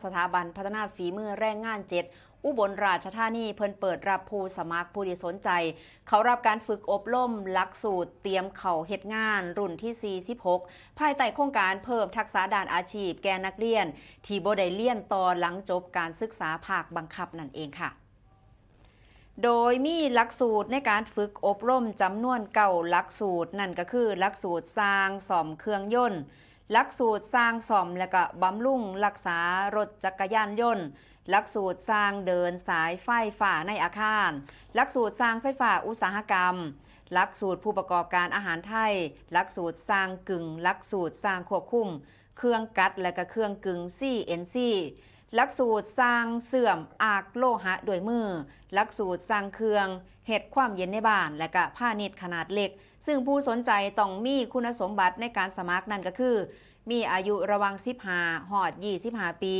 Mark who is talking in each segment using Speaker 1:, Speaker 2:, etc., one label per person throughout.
Speaker 1: สถาบันพัฒนาฝีมือแรงงาน7อุบลราชธานีเพิ่นเปิดรับผู้สมัครผู้ที่สนใจเขารับการฝึกอบรมหลักสูตรเตรียมเข้าเฮ็ดงานรุ่นที่46ภายใต้โครงการเพิ่มทักษะด้านอาชีพแก่นักเรียนที่บ่ได้เรียนต่อหลังจบการศึกษาภาคบังคับนั่นเองค่ะโดยมีหลักสูตรในการฝึกอบรมจำนวน9หลักสูตรนั่นก็คือหลักสูตรสร้างซ่อมเครื่องยนต์หลักสูตรสร้างซ่อมและก็บำรุงรักษารถจักรยานยนต์หลักสูตรสร้างเดินสายไฟฟ้าในอาคารหลักสูตรสร้างไฟฟ้าอุตสาหกรรมหลักสูตรผู้ประกอบการอาหารไทยหลักสูตรสร้างกึ่งหลักสูตรสร้างควบคุมเครื่องกัดและก็เครื่องกึ่ง CNC หลักสูตรสร้างเสื่อมอากโลหะด้วยมือหลักสูตรสร้างเครื่องเฮ็ดความเย็นในบ้านและก็พาณิชย์ขนาดเล็กซึ่งผู้สนใจต้องมีคุณสมบัติในการสมัครนั่นก็คือมีอายุระหว่าง15 ฮอด 25 ปี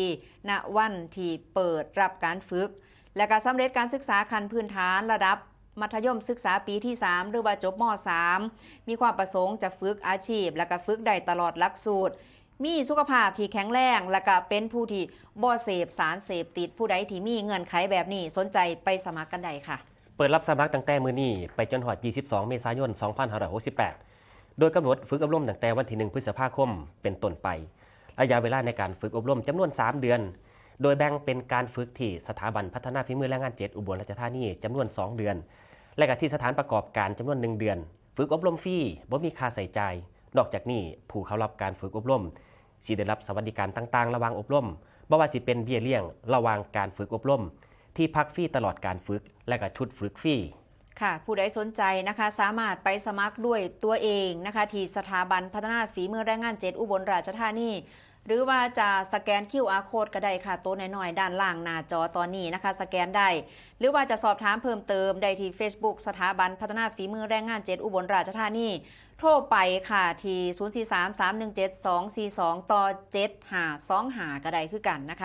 Speaker 1: ณวันที่เปิดรับการฝึกและก็สำเร็จการศึกษาขั้นพื้นฐานระดับมัธยมศึกษาปีที่3หรือว่าจบม.3 มีความประสงค์จะฝึกอาชีพและก็ฝึกได้ตลอดหลักสูตรมีสุขภาพที่แข็งแรงและก็เป็นผู้ที่บ่เสพสารเสพติดผู้ใดที่มีเงื่อนไขแบบนี้สนใจไปสมัครกันได้ค่ะ
Speaker 2: เปิดรับสมัครตั้งแต่มื้อนี้ไปจนถึง22 เมษายน 2568โดยกำหนดฝึกอบรมตั้งแต่วันที่ 1 พฤษภาคมเป็นต้นไประยะเวลาในการฝึกอบรมจำนวน3เดือนโดยแบ่งเป็นการฝึกที่สถาบันพัฒนาฝีมือแรงงาน7อุบลราชธานีจำนวน2เดือนและก็ที่สถานประกอบการจำนวน1เดือนฝึกอบรมฟรีบ่มีค่าใช้จ่ายนอกจากนี้ผู้เข้ารับการฝึกอบรมสิได้รับสวัสดิการต่างๆระหว่างอบรมบ่ว่าสิเป็นเบี้ยเลี้ยงระหว่างการฝึกอบรมที่พักฟรีตลอดการฝึกและก็ชุดฝึกฟรี
Speaker 1: ค่ะผู้ใดสนใจนะคะสามารถไปสมัครด้วยตัวเองนะคะที่สถาบันพัฒนาฝีมือแรงงาน7อุบลราชธานีหรือว่าจะสแกน QR Code ก็ได้ค่ะตัวน้อยๆด้านล่างหน้าจอตอนนี้นะคะสแกนได้หรือว่าจะสอบถามเพิ่มเติมได้ที่ Facebook สถาบันพัฒนาฝีมือแรงงาน7อุบลราชธานีโทรไปค่ะที่043 317 242ต่อ7525ก็ได้คือกันนะคะ